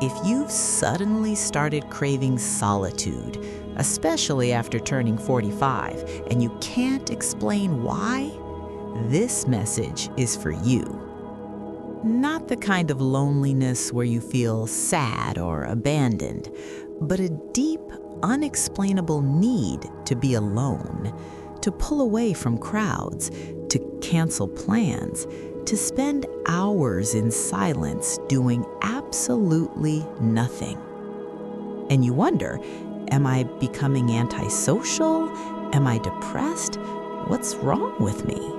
If you've suddenly started craving solitude, especially after turning 45, and you can't explain why, this message is for you. Not the kind of loneliness where you feel sad or abandoned, but a deep, unexplainable need to be alone, to pull away from crowds, to cancel plans, to spend hours in silence doing absolutely nothing. And you wonder, am I becoming antisocial? Am I depressed? What's wrong with me?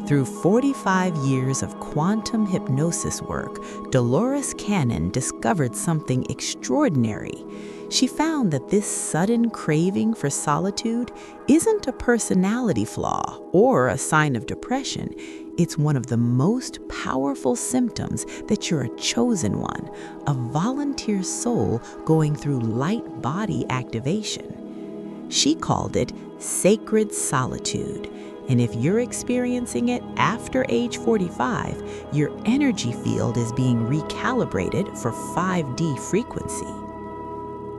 Through 45 years of quantum hypnosis work, Dolores Cannon discovered something extraordinary. She found that this sudden craving for solitude isn't a personality flaw or a sign of depression. It's one of the most powerful symptoms that you're a chosen one, a volunteer soul going through light body activation. She called it sacred solitude. And if you're experiencing it after age 45, your energy field is being recalibrated for 5D frequency.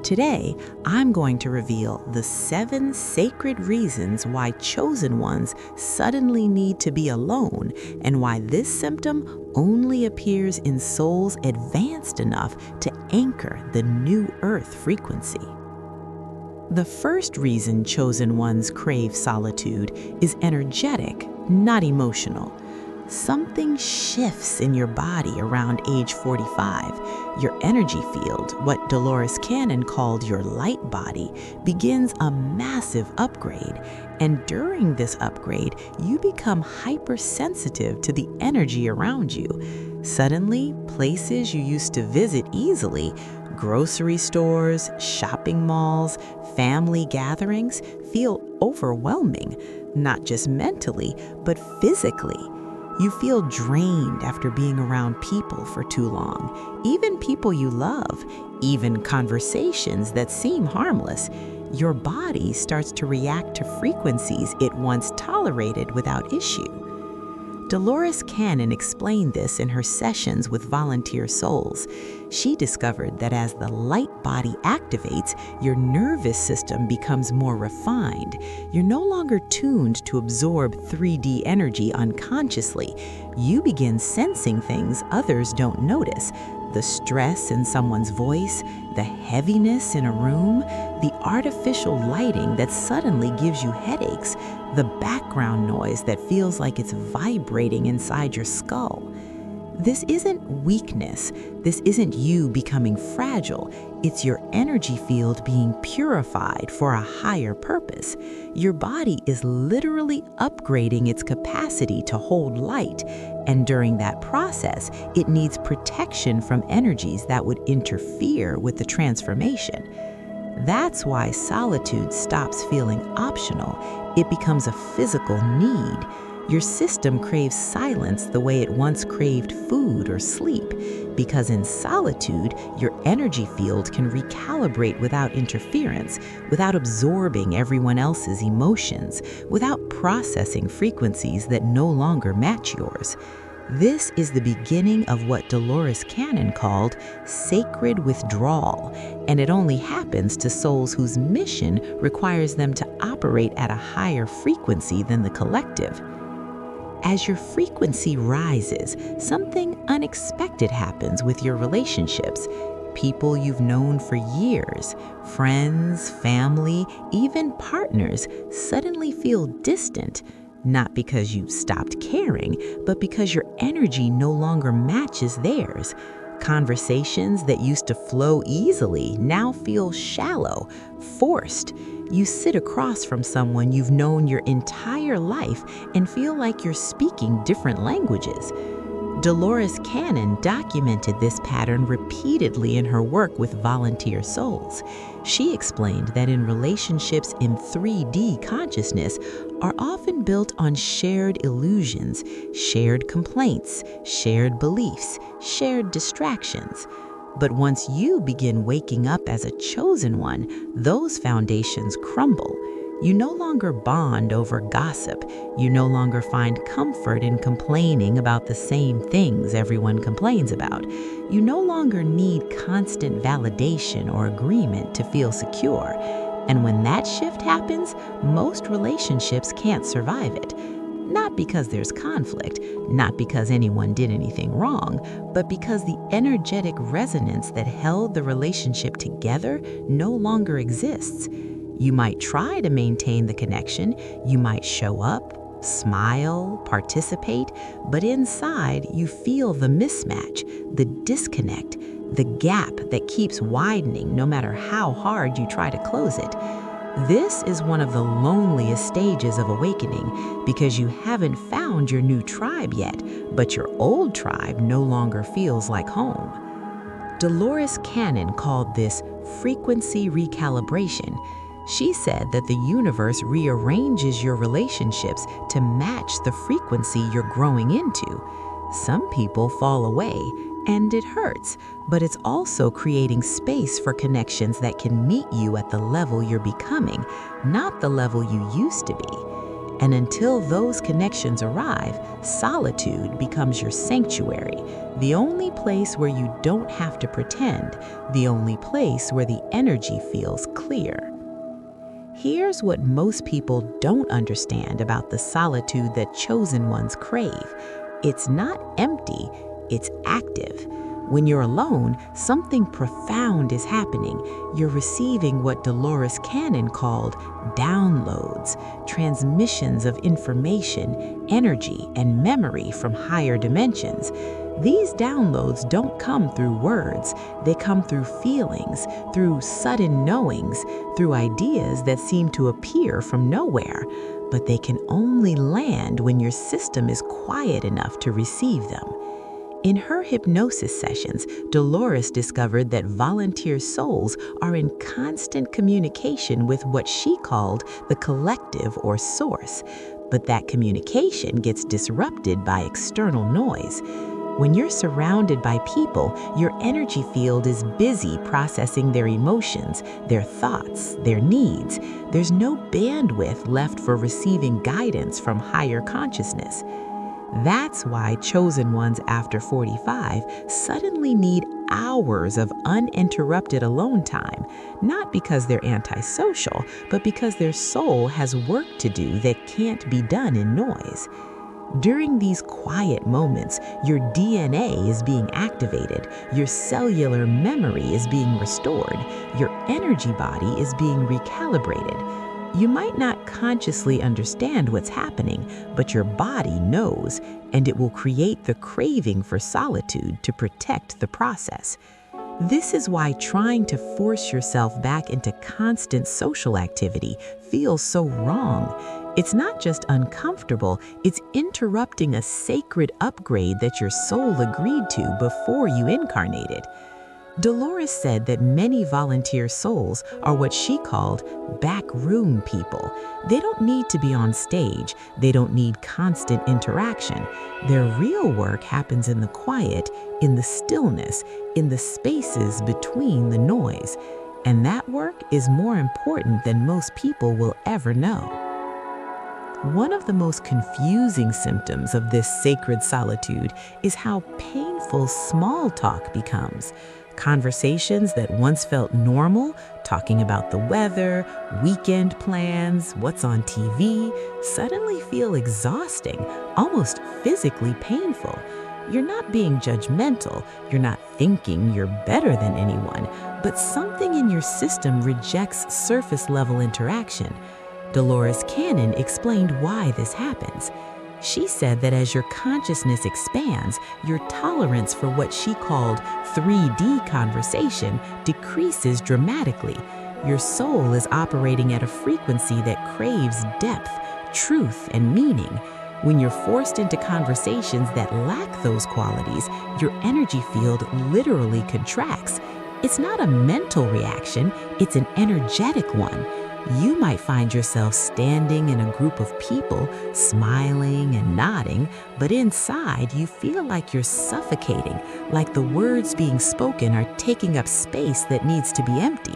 Today, I'm going to reveal the 7 sacred reasons why chosen ones suddenly need to be alone and why this symptom only appears in souls advanced enough to anchor the new earth frequency. The first reason chosen ones crave solitude is energetic, not emotional. Something shifts in your body around age 45. Your energy field, what Dolores Cannon called your light body, begins a massive upgrade. And during this upgrade, you become hypersensitive to the energy around you. Suddenly, places you used to visit easily, grocery stores, shopping malls, family gatherings, feel overwhelming, not just mentally, but physically. You feel drained after being around people for too long, even people you love, even conversations that seem harmless. Your body starts to react to frequencies it once tolerated without issue. Dolores Cannon explained this in her sessions with volunteer souls. She discovered that as the light body activates, your nervous system becomes more refined. You're no longer tuned to absorb 3D energy unconsciously. You begin sensing things others don't notice. The stress in someone's voice, the heaviness in a room, the artificial lighting that suddenly gives you headaches, the background noise that feels like it's vibrating inside your skull. This isn't weakness. This isn't you becoming fragile. It's your energy field being purified for a higher purpose. Your body is literally upgrading its capacity to hold light, and during that process, it needs protection from energies that would interfere with the transformation. That's why solitude stops feeling optional. It becomes a physical need. Your system craves silence the way it once craved food or sleep, because in solitude, your energy field can recalibrate without interference, without absorbing everyone else's emotions, without processing frequencies that no longer match yours. This is the beginning of what Dolores Cannon called sacred withdrawal, and it only happens to souls whose mission requires them to operate at a higher frequency than the collective. As your frequency rises, something unexpected happens with your relationships. People you've known for years, friends, family, even partners, suddenly feel distant. Not because you've stopped caring, but because your energy no longer matches theirs. Conversations that used to flow easily now feel shallow, forced. You sit across from someone you've known your entire life and feel like you're speaking different languages. Dolores Cannon documented this pattern repeatedly in her work with volunteer souls. She explained that in relationships in 3D consciousness are often built on shared illusions, shared complaints, shared beliefs, shared distractions. But once you begin waking up as a chosen one, those foundations crumble. You no longer bond over gossip. You no longer find comfort in complaining about the same things everyone complains about. You no longer need constant validation or agreement to feel secure. And when that shift happens, most relationships can't survive it. Not because there's conflict, not because anyone did anything wrong, but because the energetic resonance that held the relationship together no longer exists. You might try to maintain the connection, you might show up, smile, participate, but inside you feel the mismatch, the disconnect, the gap that keeps widening no matter how hard you try to close it. This is one of the loneliest stages of awakening because you haven't found your new tribe yet, but your old tribe no longer feels like home. Dolores Cannon called this frequency recalibration. She said that the universe rearranges your relationships to match the frequency you're growing into. Some people fall away, and it hurts, but it's also creating space for connections that can meet you at the level you're becoming, not the level you used to be. And until those connections arrive, solitude becomes your sanctuary, the only place where you don't have to pretend, the only place where the energy feels clear. Here's what most people don't understand about the solitude that chosen ones crave. It's not empty, it's active. When you're alone, something profound is happening. You're receiving what Dolores Cannon called downloads, transmissions of information, energy, and memory from higher dimensions. These downloads don't come through words, they come through feelings, through sudden knowings, through ideas that seem to appear from nowhere. But they can only land when your system is quiet enough to receive them. In her hypnosis sessions, Dolores discovered that volunteer souls are in constant communication with what she called the collective or source. But that communication gets disrupted by external noise. When you're surrounded by people, your energy field is busy processing their emotions, their thoughts, their needs. There's no bandwidth left for receiving guidance from higher consciousness. That's why chosen ones after 45 suddenly need hours of uninterrupted alone time, not because they're antisocial, but because their soul has work to do that can't be done in noise. During these quiet moments, your DNA is being activated, your cellular memory is being restored, your energy body is being recalibrated. You might not consciously understand what's happening, but your body knows, and it will create the craving for solitude to protect the process. This is why trying to force yourself back into constant social activity feels so wrong. It's not just uncomfortable, it's interrupting a sacred upgrade that your soul agreed to before you incarnated. Dolores said that many volunteer souls are what she called backroom people. They don't need to be on stage. They don't need constant interaction. Their real work happens in the quiet, in the stillness, in the spaces between the noise. And that work is more important than most people will ever know. One of the most confusing symptoms of this sacred solitude is how painful small talk becomes. Conversations that once felt normal, talking about the weather, weekend plans, what's on TV, suddenly feel exhausting, almost physically painful. You're not being judgmental, you're not thinking you're better than anyone, but something in your system rejects surface-level interaction. Dolores Cannon explained why this happens. She said that as your consciousness expands, your tolerance for what she called 3D conversation decreases dramatically. Your soul is operating at a frequency that craves depth, truth, and meaning. When you're forced into conversations that lack those qualities, your energy field literally contracts. It's not a mental reaction, it's an energetic one. You might find yourself standing in a group of people, smiling and nodding, but inside you feel like you're suffocating, like the words being spoken are taking up space that needs to be empty.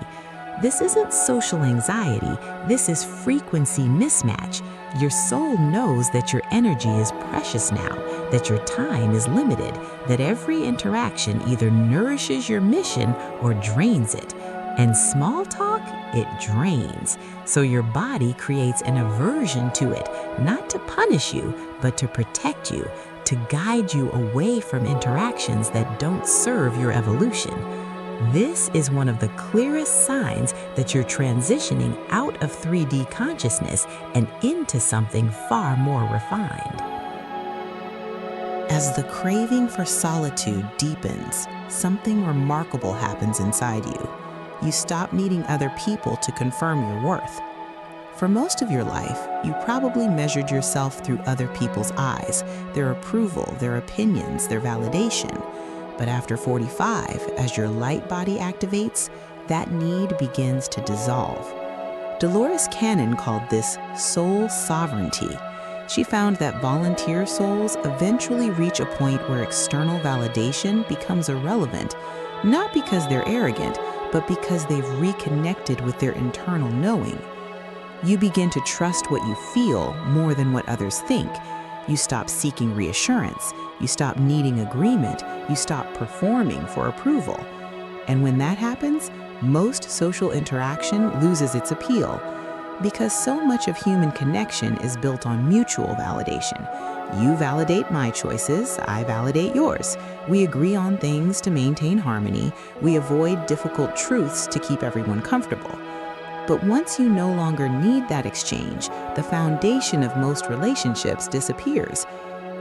This isn't social anxiety, this is frequency mismatch. Your soul knows that your energy is precious now, that your time is limited, that every interaction either nourishes your mission or drains it. And small talk, it drains. So your body creates an aversion to it, not to punish you, but to protect you, to guide you away from interactions that don't serve your evolution. This is one of the clearest signs that you're transitioning out of 3D consciousness and into something far more refined. As the craving for solitude deepens, something remarkable happens inside you. You stop needing other people to confirm your worth. For most of your life, you probably measured yourself through other people's eyes, their approval, their opinions, their validation. But after 45, as your light body activates, that need begins to dissolve. Dolores Cannon called this soul sovereignty. She found that volunteer souls eventually reach a point where external validation becomes irrelevant, not because they're arrogant, but because they've reconnected with their internal knowing. You begin to trust what you feel more than what others think. You stop seeking reassurance. You stop needing agreement. You stop performing for approval. And when that happens, most social interaction loses its appeal, because so much of human connection is built on mutual validation. You validate my choices, I validate yours. We agree on things to maintain harmony. We avoid difficult truths to keep everyone comfortable. But once you no longer need that exchange, the foundation of most relationships disappears.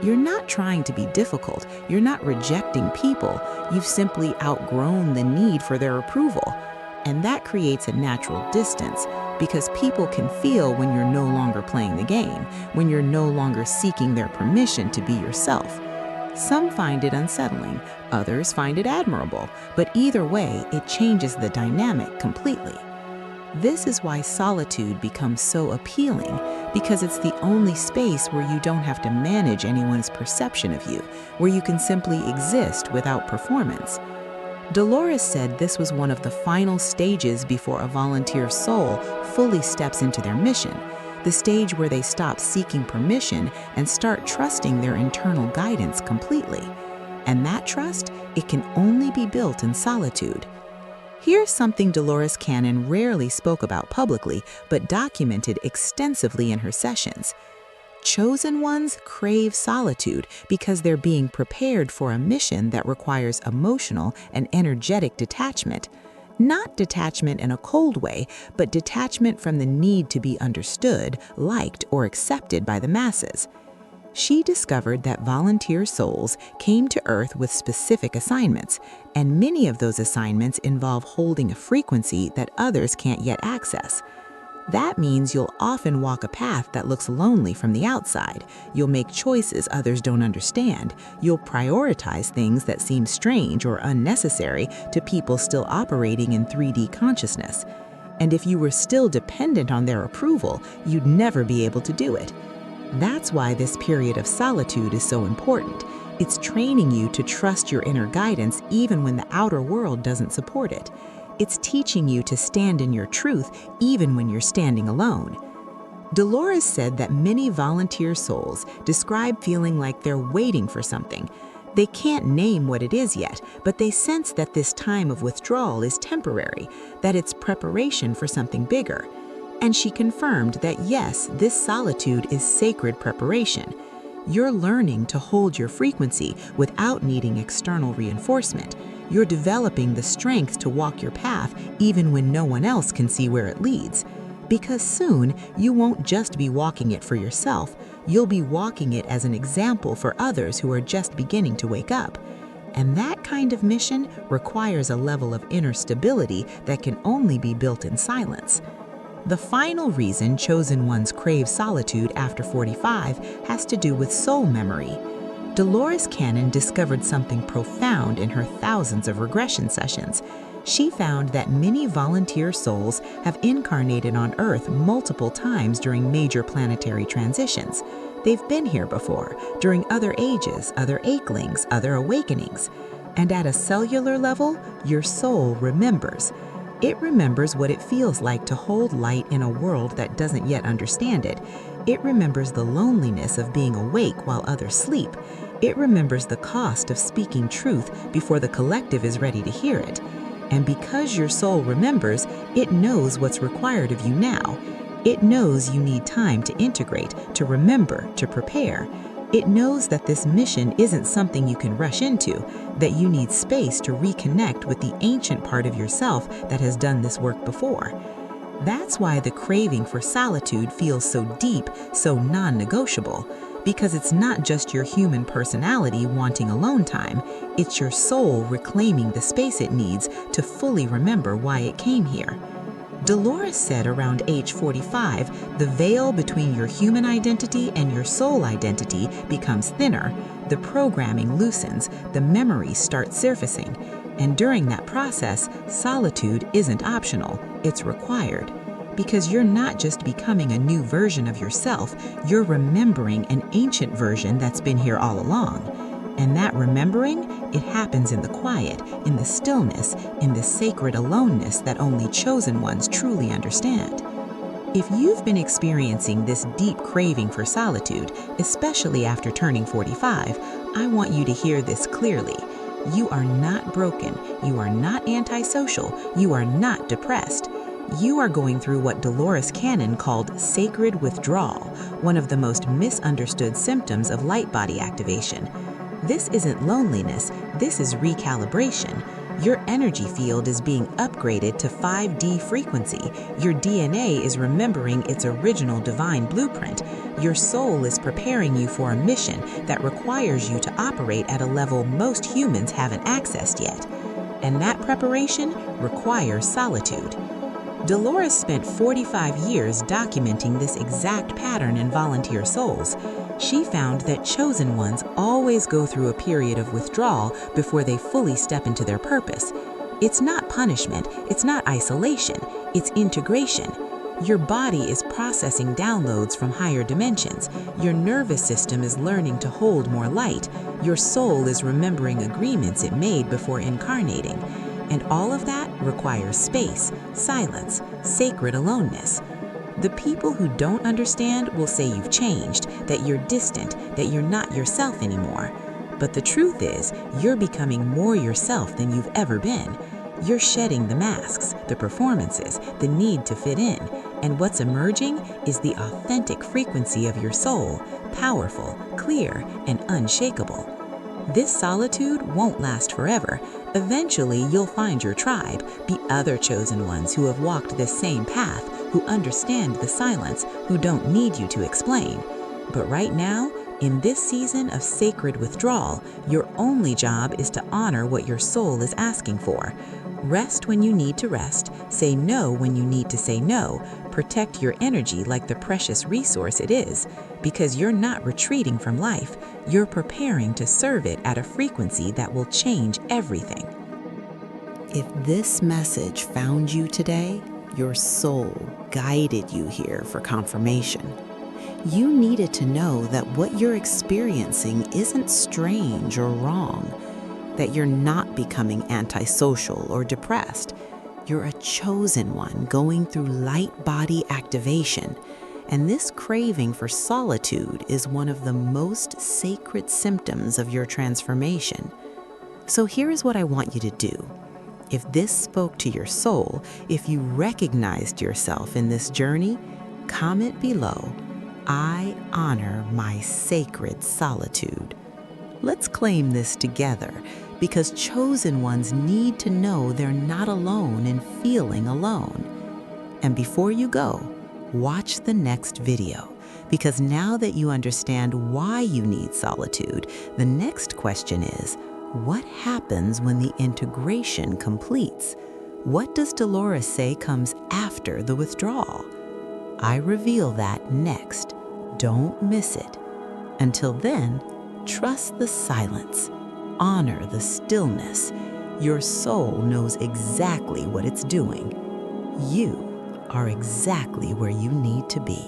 You're not trying to be difficult. You're not rejecting people. You've simply outgrown the need for their approval. And that creates a natural distance, because people can feel when you're no longer playing the game, when you're no longer seeking their permission to be yourself. Some find it unsettling, others find it admirable, but either way, it changes the dynamic completely. This is why solitude becomes so appealing, because it's the only space where you don't have to manage anyone's perception of you, where you can simply exist without performance. Dolores said this was one of the final stages before a volunteer soul fully steps into their mission, the stage where they stop seeking permission and start trusting their internal guidance completely. And that trust, it can only be built in solitude. Here's something Dolores Cannon rarely spoke about publicly, but documented extensively in her sessions. Chosen ones crave solitude because they're being prepared for a mission that requires emotional and energetic detachment. Not detachment in a cold way, but detachment from the need to be understood, liked, or accepted by the masses. She discovered that volunteer souls came to Earth with specific assignments, and many of those assignments involve holding a frequency that others can't yet access. That means you'll often walk a path that looks lonely from the outside. You'll make choices others don't understand. You'll prioritize things that seem strange or unnecessary to people still operating in 3D consciousness. And if you were still dependent on their approval, you'd never be able to do it. That's why this period of solitude is so important. It's training you to trust your inner guidance even when the outer world doesn't support it. It's teaching you to stand in your truth even when you're standing alone. Dolores said that many volunteer souls describe feeling like they're waiting for something. They can't name what it is yet, but they sense that this time of withdrawal is temporary, that it's preparation for something bigger. And she confirmed that yes, this solitude is sacred preparation. You're learning to hold your frequency without needing external reinforcement. You're developing the strength to walk your path even when no one else can see where it leads. Because soon, you won't just be walking it for yourself, you'll be walking it as an example for others who are just beginning to wake up. And that kind of mission requires a level of inner stability that can only be built in silence. The final reason chosen ones crave solitude after 45 has to do with soul memory. Dolores Cannon discovered something profound in her thousands of regression sessions. She found that many volunteer souls have incarnated on Earth multiple times during major planetary transitions. They've been here before, during other ages, other akelings, other awakenings. And at a cellular level, your soul remembers. It remembers what it feels like to hold light in a world that doesn't yet understand it. It remembers the loneliness of being awake while others sleep. It remembers the cost of speaking truth before the collective is ready to hear it. And because your soul remembers, it knows what's required of you now. It knows you need time to integrate, to remember, to prepare. It knows that this mission isn't something you can rush into, that you need space to reconnect with the ancient part of yourself that has done this work before. That's why the craving for solitude feels so deep, so non-negotiable, because it's not just your human personality wanting alone time, it's your soul reclaiming the space it needs to fully remember why it came here. Dolores said around age 45, the veil between your human identity and your soul identity becomes thinner, the programming loosens, the memories start surfacing, and during that process, solitude isn't optional, it's required. Because you're not just becoming a new version of yourself, you're remembering an ancient version that's been here all along. And that remembering, it happens in the quiet, in the stillness, in the sacred aloneness that only chosen ones truly understand. If you've been experiencing this deep craving for solitude, especially after turning 45, I want you to hear this clearly. You are not broken, you are not antisocial, you are not depressed. You are going through what Dolores Cannon called sacred withdrawal, one of the most misunderstood symptoms of light body activation. This isn't loneliness, this is recalibration. Your energy field is being upgraded to 5D frequency. Your DNA is remembering its original divine blueprint. Your soul is preparing you for a mission that requires you to operate at a level most humans haven't accessed yet. And that preparation requires solitude. Dolores spent 45 years documenting this exact pattern in volunteer souls. She found that chosen ones always go through a period of withdrawal before they fully step into their purpose. It's not punishment, it's not isolation, it's integration. Your body is processing downloads from higher dimensions. Your nervous system is learning to hold more light. Your soul is remembering agreements it made before incarnating. And all of that requires space, silence, sacred aloneness. The people who don't understand will say you've changed, that you're distant, that you're not yourself anymore. But the truth is, you're becoming more yourself than you've ever been. You're shedding the masks, the performances, the need to fit in. And what's emerging is the authentic frequency of your soul, powerful, clear, and unshakable. This solitude won't last forever. Eventually, you'll find your tribe, the other chosen ones who have walked this same path, who understand the silence, who don't need you to explain. But right now, in this season of sacred withdrawal, your only job is to honor what your soul is asking for. Rest when you need to rest, say no when you need to say no, protect your energy like the precious resource it is, because you're not retreating from life, you're preparing to serve it at a frequency that will change everything. If this message found you today, your soul guided you here for confirmation. You needed to know that what you're experiencing isn't strange or wrong, that you're not becoming antisocial or depressed. You're a chosen one going through light body activation, and this craving for solitude is one of the most sacred symptoms of your transformation. So here is what I want you to do. If this spoke to your soul, if you recognized yourself in this journey, comment below, "I honor my sacred solitude." Let's claim this together, because chosen ones need to know they're not alone in feeling alone. And before you go, watch the next video, because now that you understand why you need solitude, the next question is, what happens when the integration completes? What does Dolores say comes after the withdrawal? I reveal that next. Don't miss it. Until then, trust the silence. Honor the stillness. Your soul knows exactly what it's doing. You are exactly where you need to be.